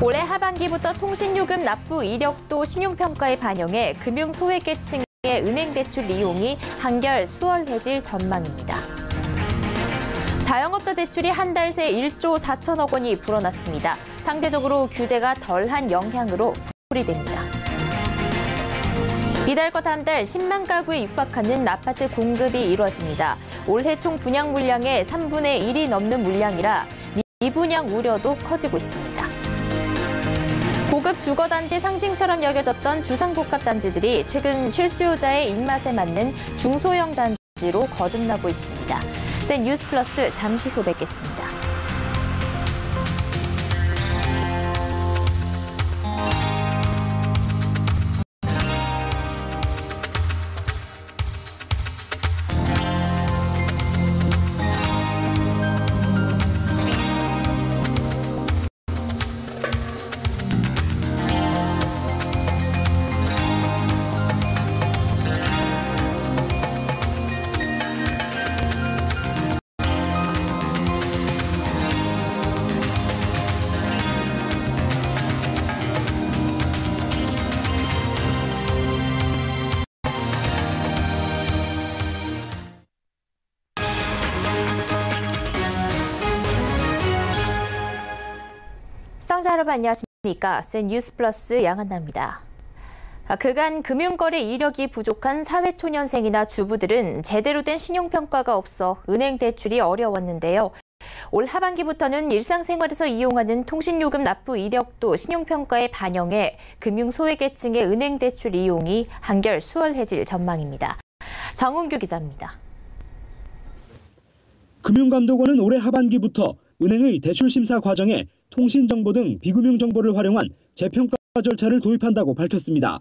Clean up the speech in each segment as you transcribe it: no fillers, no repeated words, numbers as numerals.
올해 하반기부터 통신요금 납부 이력도 신용평가에 반영해 금융 소외계층의 은행 대출 이용이 한결 수월해질 전망입니다. 자영업자 대출이 한 달 새 1조 4천억 원이 불어났습니다. 상대적으로 규제가 덜한 영향으로 풀이됩니다. 이달과 다음 달 10만 가구에 육박하는 아파트 공급이 이루어집니다. 올해 총 분양 물량의 3분의 1이 넘는 물량이라 미분양 우려도 커지고 있습니다. 고급 주거단지 상징처럼 여겨졌던 주상복합단지들이 최근 실수요자의 입맛에 맞는 중소형 단지로 거듭나고 있습니다. 센 뉴스 플러스 잠시 후 뵙겠습니다. 시청자 여러분 안녕하십니까? 센 뉴스 플러스 양한나입니다. 그간 금융거래 이력이 부족한 사회초년생이나 주부들은 제대로 된 신용평가가 없어 은행 대출이 어려웠는데요. 올 하반기부터는 일상생활에서 이용하는 통신요금 납부 이력도 신용평가에 반영해 금융 소외계층의 은행 대출 이용이 한결 수월해질 전망입니다. 정은규 기자입니다. 금융감독원은 올해 하반기부터 은행의 대출 심사 과정에 통신정보 등 비금융 정보를 활용한 재평가 절차를 도입한다고 밝혔습니다.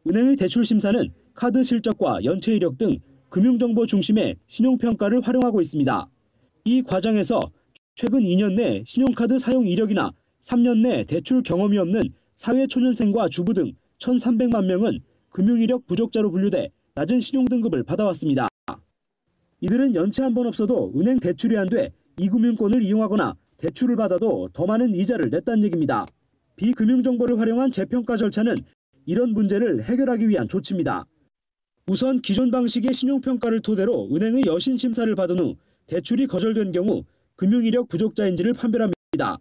은행의 대출 심사는 카드 실적과 연체 이력 등 금융정보 중심의 신용평가를 활용하고 있습니다. 이 과정에서 최근 2년 내 신용카드 사용 이력이나 3년 내 대출 경험이 없는 사회초년생과 주부 등 1,300만 명은 금융이력 부족자로 분류돼 낮은 신용등급을 받아왔습니다. 이들은 연체 한 번 없어도 은행 대출이 안 돼 이금융권을 이용하거나 대출을 받아도 더 많은 이자를 냈다는 얘기입니다. 비금융정보를 활용한 재평가 절차는 이런 문제를 해결하기 위한 조치입니다. 우선 기존 방식의 신용평가를 토대로 은행의 여신 심사를 받은 후 대출이 거절된 경우 금융이력 부족자인지를 판별합니다.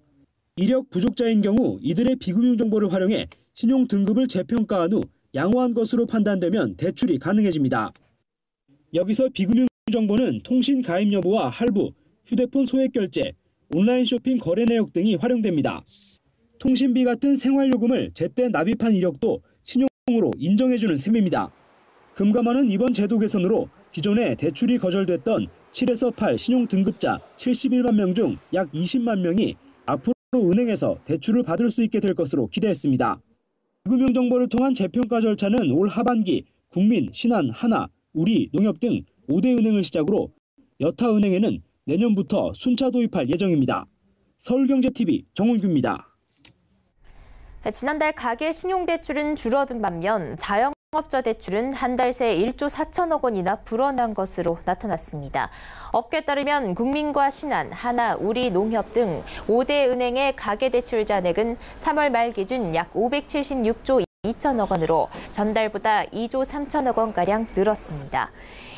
이력 부족자인 경우 이들의 비금융 정보를 활용해 신용 등급을 재평가한 후 양호한 것으로 판단되면 대출이 가능해집니다. 여기서 비금융 정보는 통신 가입 여부와 할부, 휴대폰 소액 결제, 온라인 쇼핑 거래 내역 등이 활용됩니다. 통신비 같은 생활요금을 제때 납입한 이력도 신용으로 인정해주는 셈입니다. 금감원은 이번 제도 개선으로 기존에 대출이 거절됐던 7에서 8 신용 등급자 71만 명 중 약 20만 명이 앞으로 은행에서 대출을 받을 수 있게 될 것으로 기대했습니다. 금융 정보를 통한 재평가 절차는 올 하반기 국민, 신한, 하나, 우리, 농협 등 5대 은행을 시작으로 여타 은행에는 내년부터 순차 도입할 예정입니다. 서울경제TV 정은규입니다. 지난달 가계 신용대출은 줄어든 반면 자영업자 대출은 한 달 새 1조 4천억 원이나 불어난 것으로 나타났습니다. 업계에 따르면 국민과 신한, 하나, 우리, 농협 등 5대 은행의 가계대출 잔액은 3월 말 기준 약 576조 2천억 원으로 전달보다 2조 3천억 원가량 늘었습니다.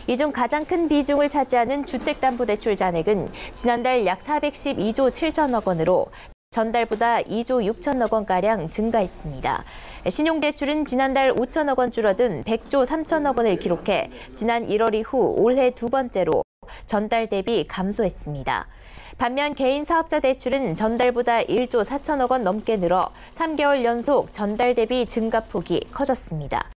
이 중 가장 큰 비중을 차지하는 주택담보대출 잔액은 지난달 약 412조 7천억 원으로 전달보다 2조 6천억 원가량 증가했습니다. 신용대출은 지난달 5천억 원 줄어든 100조 3천억 원을 기록해 지난 1월 이후 올해 두 번째로 전달 대비 감소했습니다. 반면 개인사업자 대출은 전달보다 1조 4천억 원 넘게 늘어 3개월 연속 전달 대비 증가폭이 커졌습니다.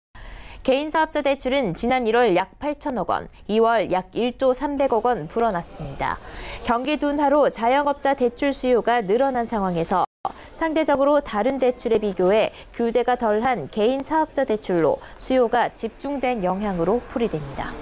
개인사업자 대출은 지난 1월 약 8천억 원, 2월 약 1조 300억 원 불어났습니다. 경기 둔화로 자영업자 대출 수요가 늘어난 상황에서 상대적으로 다른 대출에 비교해 규제가 덜한 개인사업자 대출로 수요가 집중된 영향으로 풀이됩니다.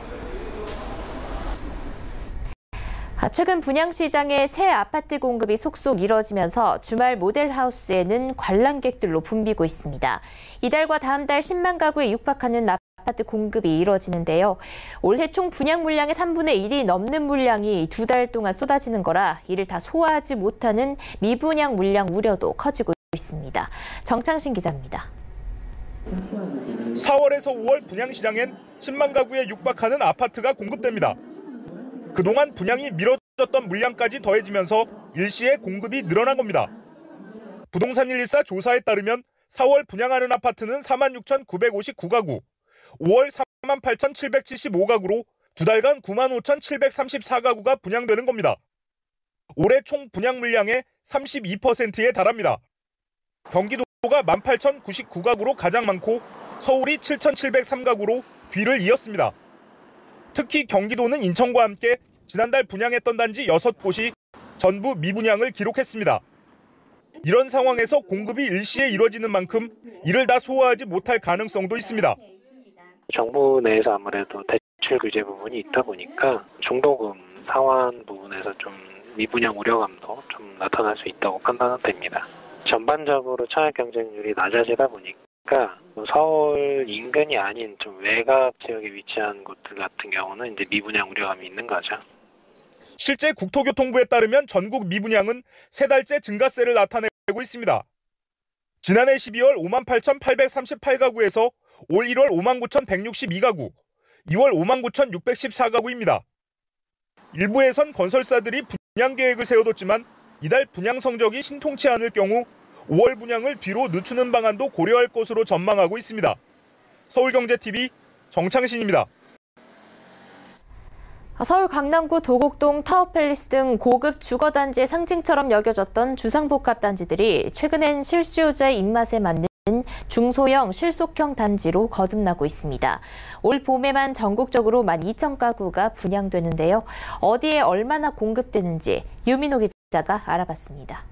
최근 분양시장에 새 아파트 공급이 속속 이뤄지면서 주말 모델하우스에는 관람객들로 붐비고 있습니다. 이달과 다음 달 10만 가구에 육박하는 아파트 공급이 이뤄지는데요. 올해 총 분양 물량의 3분의 1이 넘는 물량이 두 달 동안 쏟아지는 거라 이를 다 소화하지 못하는 미분양 물량 우려도 커지고 있습니다. 정창신 기자입니다. 4월에서 5월 분양시장엔 10만 가구에 육박하는 아파트가 공급됩니다. 그동안 분양이 미뤄졌던 물량까지 더해지면서 일시에 공급이 늘어난 겁니다. 부동산 114 조사에 따르면 4월 분양하는 아파트는 46,959가구, 5월 38,775가구로 두 달간 95,734가구가 분양되는 겁니다. 올해 총 분양 물량의 32%에 달합니다. 경기도가 18,099가구로 가장 많고 서울이 7,703가구로 뒤를 이었습니다. 특히 경기도는 인천과 함께 지난달 분양했던 단지 6곳이 전부 미분양을 기록했습니다. 이런 상황에서 공급이 일시에 이뤄지는 만큼 이를 다 소화하지 못할 가능성도 있습니다. 정부 내에서 아무래도 대출 규제 부분이 있다 보니까 중도금 상환 부분에서 좀 미분양 우려감도 좀 나타날 수 있다고 판단은 됩니다. 전반적으로 청약 경쟁률이 낮아지다 보니까 서울 인근이 아닌 좀 외곽 지역에 위치한 곳들 같은 경우는 이제 미분양 우려감이 있는 거죠. 실제 국토교통부에 따르면 전국 미분양은 3달째 증가세를 나타내고 있습니다. 지난해 12월 58,838가구에서 올 1월 59,162가구, 2월 59,614가구입니다. 일부에선 건설사들이 분양 계획을 세워뒀지만 이달 분양 성적이 신통치 않을 경우 5월 분양을 뒤로 늦추는 방안도 고려할 것으로 전망하고 있습니다. 서울경제TV 정창신입니다. 서울 강남구 도곡동 타워팰리스 등 고급 주거단지의 상징처럼 여겨졌던 주상복합단지들이 최근엔 실수요자의 입맛에 맞는 중소형 실속형 단지로 거듭나고 있습니다. 올 봄에만 전국적으로 12,000가구가 분양되는데요. 어디에 얼마나 공급되는지 유민호 기자가 알아봤습니다.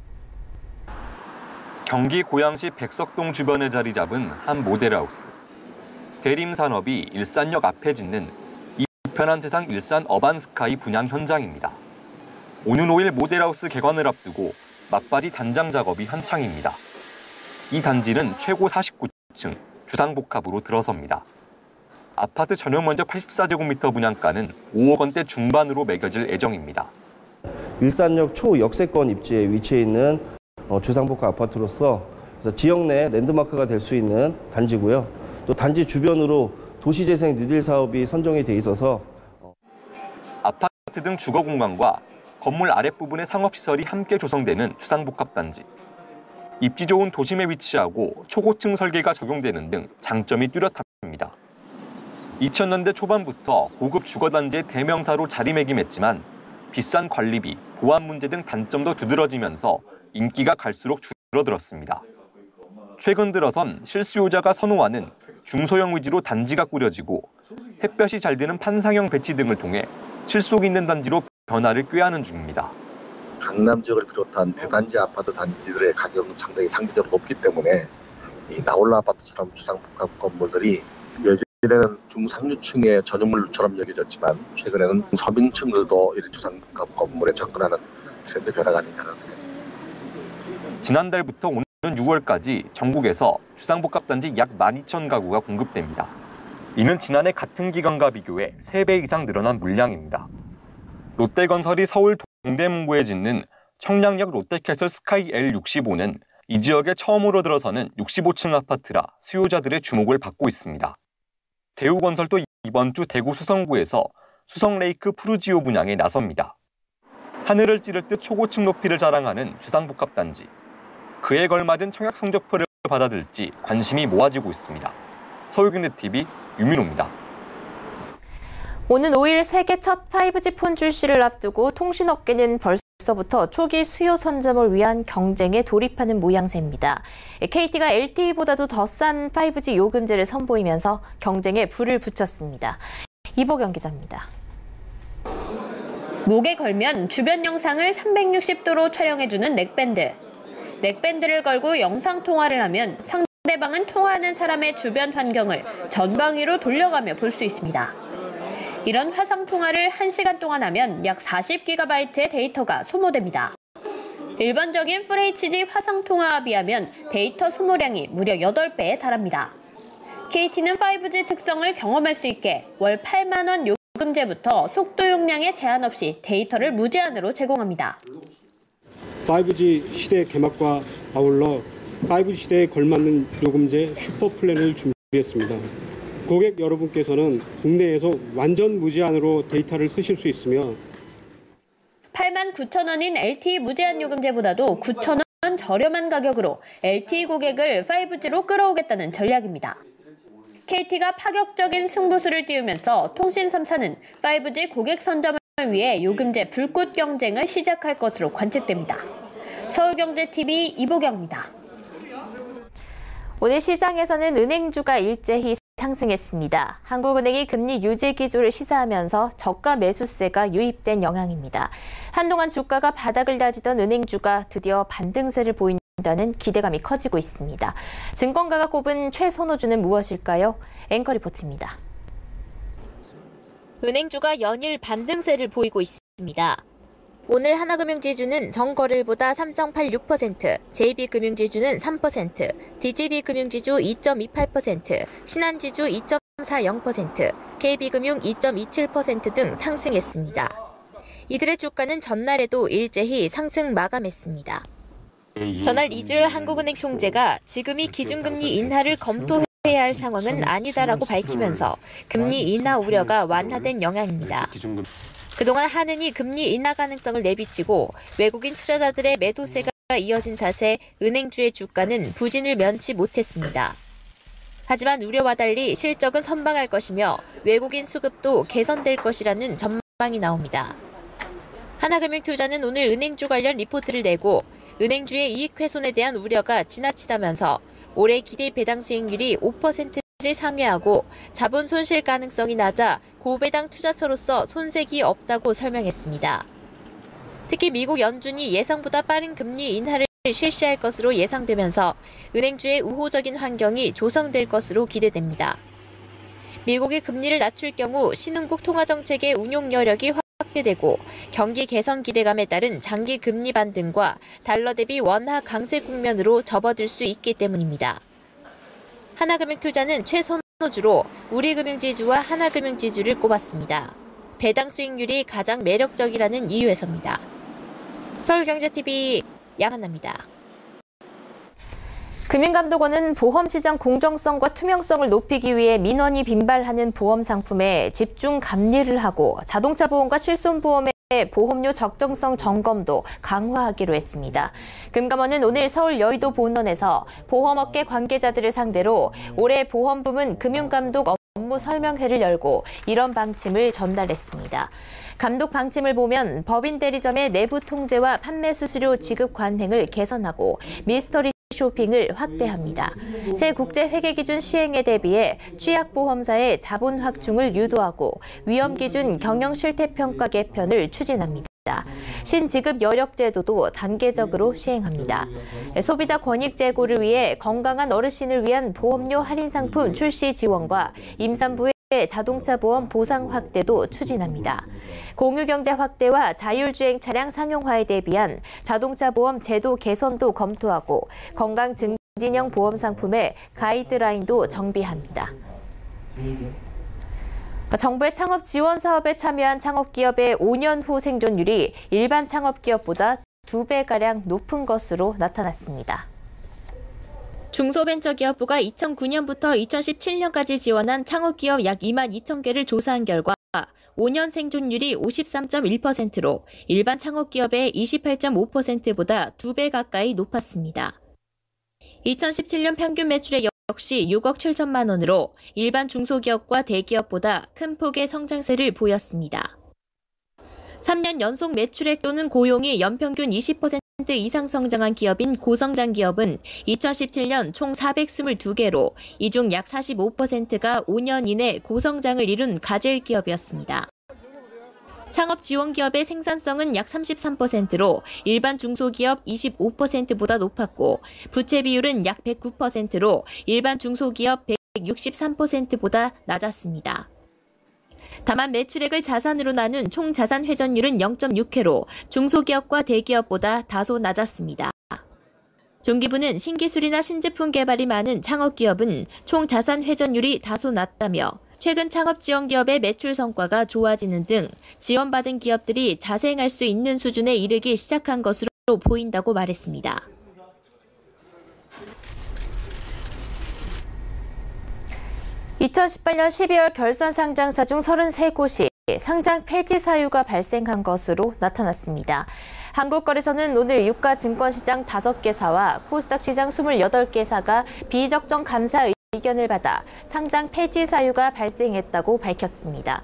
경기 고양시 백석동 주변에 자리 잡은 한 모델하우스. 대림산업이 일산역 앞에 짓는 이편한 세상 일산 어반스카이 분양 현장입니다. 오는 5일 모델하우스 개관을 앞두고 맞바리 단장 작업이 한창입니다. 이 단지는 최고 49층 주상복합으로 들어섭니다. 아파트 전용 면적 84제곱미터 분양가는 5억 원대 중반으로 매겨질 예정입니다. 일산역 초역세권 입지에 위치해 있는 주상복합 아파트로서 지역 내 랜드마크가 될 수 있는 단지고요. 또 단지 주변으로 도시재생 뉴딜 사업이 선정이 돼 있어서 아파트 등 주거 공간과 건물 아랫부분의 상업시설이 함께 조성되는 주상복합 단지. 입지 좋은 도심에 위치하고 초고층 설계가 적용되는 등 장점이 뚜렷합니다. 2000년대 초반부터 고급 주거단지의 대명사로 자리매김했지만 비싼 관리비, 보안 문제 등 단점도 두드러지면서 인기가 갈수록 줄어들었습니다. 최근 들어선 실수요자가 선호하는 중소형 위주로 단지가 꾸려지고 햇볕이 잘 드는 판상형 배치 등을 통해 실속 있는 단지로 변화를 꾀하는 중입니다. 강남 지역을 비롯한 대단지 아파트 단지들의 가격은 상당히 상대적으로 높기 때문에 이 나홀라 아파트처럼 주상복합 건물들이 예전에는 중상류층의 전유물처럼 여겨졌지만 최근에는 서민층들도 이런 주상복합 건물에 접근하는 트렌드 변화가 아닌가 하는 생각입니다. 지난달부터 오는 6월까지 전국에서 주상복합 단지 약 12,000가구가 공급됩니다. 이는 지난해 같은 기간과 비교해 3배 이상 늘어난 물량입니다. 롯데건설이 서울 동대문구에 짓는 청량역 롯데캐슬 스카이 L65는 이 지역에 처음으로 들어서는 65층 아파트라 수요자들의 주목을 받고 있습니다. 대우건설도 이번 주 대구 수성구에서 수성레이크 푸르지오 분양에 나섭니다. 하늘을 찌를 듯 초고층 높이를 자랑하는 주상복합 단지. 그에 걸맞은 청약 성적표를 받아들일지 관심이 모아지고 있습니다. 서울경제TV 유민호입니다. 오는 5일 세계 첫 5G 폰 출시를 앞두고 통신업계는 벌써부터 초기 수요 선점을 위한 경쟁에 돌입하는 모양새입니다. KT가 LTE보다도 더 싼 5G 요금제를 선보이면서 경쟁에 불을 붙였습니다. 이보경 기자입니다. 목에 걸면 주변 영상을 360도로 촬영해주는 넥밴드. 넥밴드를 걸고 영상통화를 하면 상대방은 통화하는 사람의 주변 환경을 전방위로 돌려가며 볼 수 있습니다. 이런 화상통화를 1시간 동안 하면 약 40GB의 데이터가 소모됩니다. 일반적인 FHD 화상통화와 비하면 데이터 소모량이 무려 8배에 달합니다. KT는 5G 특성을 경험할 수 있게 월 8만 원 요금제부터 속도 용량에 제한 없이 데이터를 무제한으로 제공합니다. 5G 시대 개막과 아울러 5G 시대에 걸맞는 요금제 슈퍼플랜을 준비했습니다. 고객 여러분께서는 국내에서 완전 무제한으로 데이터를 쓰실 수 있으며 89,000원인 LTE 무제한 요금제보다도 9,000원 저렴한 가격으로 LTE 고객을 5G로 끌어오겠다는 전략입니다. KT가 파격적인 승부수를 띄우면서 통신 3사는 5G 고객 선점을 위해 요금제 불꽃 경쟁을 시작할 것으로 관측됩니다. 서울경제TV 이보경입니다. 오늘 시장에서는 은행주가 일제히 상승했습니다. 한국은행이 금리 유지 기조를 시사하면서 저가 매수세가 유입된 영향입니다. 한동안 주가가 바닥을 다지던 은행주가 드디어 반등세를 보인다는 기대감이 커지고 있습니다. 증권가가 꼽은 최선호주는 무엇일까요? 앵커 리포트입니다. 은행주가 연일 반등세를 보이고 있습니다. 오늘 하나금융지주는 전거래일보다 3.86%, JB금융지주는 3%, DGB금융지주 2.28%, 신한지주 2.40%, KB금융 2.27% 등 상승했습니다. 이들의 주가는 전날에도 일제히 상승 마감했습니다. 전날 이주열 한국은행 총재가 지금이 기준금리 인하를 검토해야 할 상황은 아니다라고 밝히면서 금리 인하 우려가 완화된 영향입니다. 그동안 한은이 금리 인하 가능성을 내비치고 외국인 투자자들의 매도세가 이어진 탓에 은행주의 주가는 부진을 면치 못했습니다. 하지만 우려와 달리 실적은 선방할 것이며 외국인 수급도 개선될 것이라는 전망이 나옵니다. 하나금융투자는 오늘 은행주 관련 리포트를 내고 은행주의 이익 훼손에 대한 우려가 지나치다면서 올해 기대 배당 수익률이 5%를 상회하고 자본 손실 가능성이 낮아 고배당 투자처로서 손색이 없다고 설명했습니다. 특히 미국 연준이 예상보다 빠른 금리 인하를 실시할 것으로 예상되면서 은행주의 우호적인 환경이 조성될 것으로 기대됩니다. 미국이 금리를 낮출 경우 신흥국 통화정책의 운용 여력이 확대되고 경기 개선 기대감에 따른 장기 금리 반등과 달러 대비 원화 강세 국면으로 접어들 수 있기 때문입니다. 하나금융투자는 최선호주로 우리금융지주와 하나금융지주를 꼽았습니다. 배당 수익률이 가장 매력적이라는 이유에서입니다. 서울경제TV 양한나입니다. 금융감독원은 보험시장 공정성과 투명성을 높이기 위해 민원이 빈발하는 보험 상품에 집중 감리를 하고 자동차 보험과 실손보험의 보험료 적정성 점검도 강화하기로 했습니다. 금감원은 오늘 서울 여의도 본원에서 보험업계 관계자들을 상대로 올해 보험부문 금융감독 업무 설명회를 열고 이런 방침을 전달했습니다. 감독 방침을 보면 법인 대리점의 내부 통제와 판매 수수료 지급 관행을 개선하고 미스터리 쇼핑을 확대합니다. 새 국제회계기준 시행에 대비해 취약보험사의 자본 확충을 유도하고 위험기준 경영실태평가 개편을 추진합니다. 신지급 여력제도도 단계적으로 시행합니다. 소비자 권익 제고를 위해 건강한 어르신을 위한 보험료 할인 상품 출시 지원과 임산부의 자동차 보험 보상 확대도 추진합니다. 공유경제 확대와 자율주행 차량 상용화에 대비한 자동차 보험 제도 개선도 검토하고 건강 증진형 보험 상품의 가이드라인도 정비합니다. 정부의 창업 지원 사업에 참여한 창업기업의 5년 후 생존율이 일반 창업기업보다 2배가량 높은 것으로 나타났습니다. 중소벤처기업부가 2009년부터 2017년까지 지원한 창업기업 약 2만 2천 개를 조사한 결과 5년 생존율이 53.1%로 일반 창업기업의 28.5%보다 2배 가까이 높았습니다. 2017년 평균 매출액 역시 6억 7천만 원으로 일반 중소기업과 대기업보다 큰 폭의 성장세를 보였습니다. 3년 연속 매출액 또는 고용이 연평균 20% 이상 성장한 기업인 고성장 기업은 2017년 총 422개로 이 중 약 45%가 5년 이내 고성장을 이룬 가젤 기업이었습니다. 창업 지원 기업의 생산성은 약 33%로 일반 중소기업 25%보다 높았고 부채 비율은 약 109%로 일반 중소기업 163%보다 낮았습니다. 다만 매출액을 자산으로 나눈 총 자산 회전율은 0.6회로 중소기업과 대기업보다 다소 낮았습니다. 중기부는 신기술이나 신제품 개발이 많은 창업기업은 총 자산 회전율이 다소 낮다며 최근 창업 지원 기업의 매출 성과가 좋아지는 등 지원받은 기업들이 자생할 수 있는 수준에 이르기 시작한 것으로 보인다고 말했습니다. 2018년 12월 결산 상장사 중 33곳이 상장 폐지 사유가 발생한 것으로 나타났습니다. 한국거래소는 오늘 유가 증권시장 5개사와 코스닥 시장 28개사가 비적정 감사 의견을 받아 상장 폐지 사유가 발생했다고 밝혔습니다.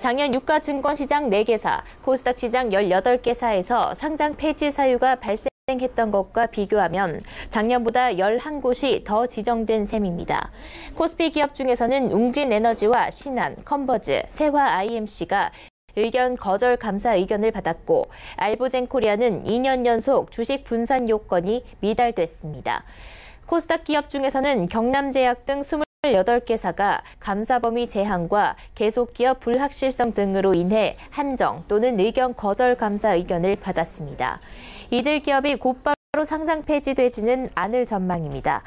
작년 유가 증권시장 4개사, 코스닥 시장 18개사에서 상장 폐지 사유가 발생했던 것과 비교하면 작년보다 11곳이 더 지정된 셈입니다. 코스피 기업 중에서는 웅진에너지와 신한, 컨버즈, 세화 IMC가 의견 거절 감사 의견을 받았고 알보젠코리아는 2년 연속 주식 분산 요건이 미달됐습니다. 코스닥 기업 중에서는 경남제약 등 28개사가 감사 범위 제한과 계속 기업 불확실성 등으로 인해 한정 또는 의견 거절 감사 의견을 받았습니다. 이들 기업이 곧바로 상장 폐지되지는 않을 전망입니다.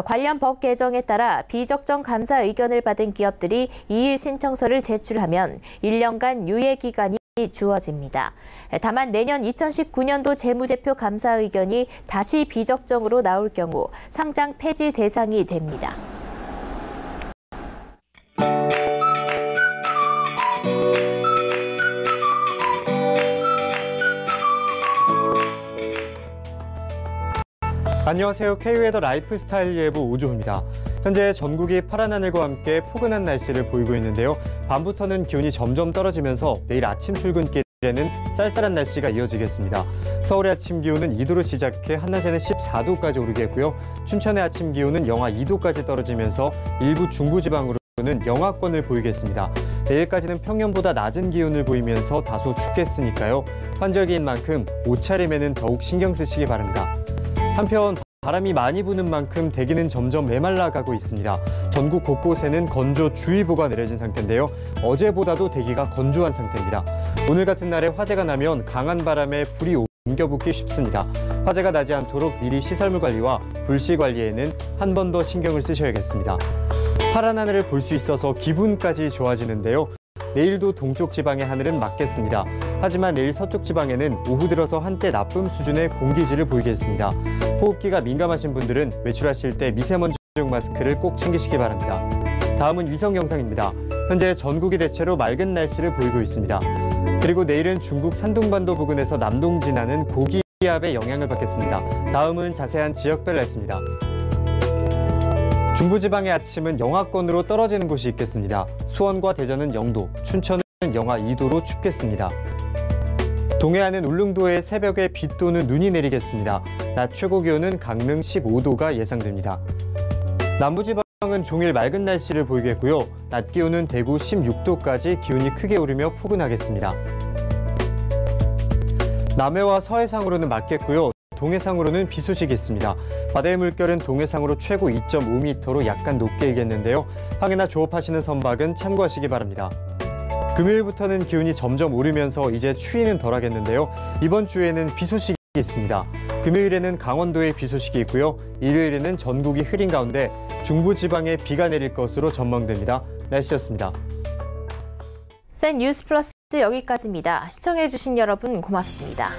관련 법 개정에 따라 비적정 감사 의견을 받은 기업들이 이의 신청서를 제출하면 1년간 유예 기간이 주어집니다. 다만 내년 2019년도 재무제표 감사 의견이 다시 비적정으로 나올 경우 상장 폐지 대상이 됩니다. 안녕하세요. K웨더 라이프스타일 예보 오주호입니다. 현재 전국이 파란 하늘과 함께 포근한 날씨를 보이고 있는데요. 밤부터는 기온이 점점 떨어지면서 내일 아침 출근길에는 쌀쌀한 날씨가 이어지겠습니다. 서울의 아침 기온은 2도로 시작해 한낮에는 14도까지 오르겠고요. 춘천의 아침 기온은 영하 2도까지 떨어지면서 일부 중부지방으로는 영하권을 보이겠습니다. 내일까지는 평년보다 낮은 기온을 보이면서 다소 춥겠으니까요. 환절기인 만큼 옷차림에는 더욱 신경 쓰시기 바랍니다. 한편 바람이 많이 부는 만큼 대기는 점점 메말라가고 있습니다. 전국 곳곳에는 건조주의보가 내려진 상태인데요. 어제보다도 대기가 건조한 상태입니다. 오늘 같은 날에 화재가 나면 강한 바람에 불이 옮겨붙기 쉽습니다. 화재가 나지 않도록 미리 시설물 관리와 불씨 관리에는 한 번 더 신경을 쓰셔야겠습니다. 파란 하늘을 볼 수 있어서 기분까지 좋아지는데요. 내일도 동쪽 지방의 하늘은 맑겠습니다. 하지만 내일 서쪽 지방에는 오후 들어서 한때 나쁨 수준의 공기질을 보이겠습니다. 호흡기가 민감하신 분들은 외출하실 때 미세먼지용 마스크를 꼭 챙기시기 바랍니다. 다음은 위성 영상입니다. 현재 전국이 대체로 맑은 날씨를 보이고 있습니다. 그리고 내일은 중국 산둥반도 부근에서 남동 진하는 고기압의 영향을 받겠습니다. 다음은 자세한 지역별 날씨입니다. 중부지방의 아침은 영하권으로 떨어지는 곳이 있겠습니다. 수원과 대전은 0도, 춘천은 영하 2도로 춥겠습니다. 동해안은 울릉도에 새벽에 비 또는 눈이 내리겠습니다. 낮 최고 기온은 강릉 15도가 예상됩니다. 남부지방은 종일 맑은 날씨를 보이겠고요. 낮 기온은 대구 16도까지 기온이 크게 오르며 포근하겠습니다. 남해와 서해상으로는 맑겠고요. 동해상으로는 비 소식이 있습니다. 바다의 물결은 동해상으로 최고 2.5m로 약간 높게 일겠는데요. 항해나 조업하시는 선박은 참고하시기 바랍니다. 금요일부터는 기온이 점점 오르면서 이제 추위는 덜하겠는데요. 이번 주에는 비 소식이 있습니다. 금요일에는 강원도에 비 소식이 있고요. 일요일에는 전국이 흐린 가운데 중부지방에 비가 내릴 것으로 전망됩니다. 날씨였습니다. 센 뉴스 플러스 여기까지입니다. 시청해주신 여러분 고맙습니다.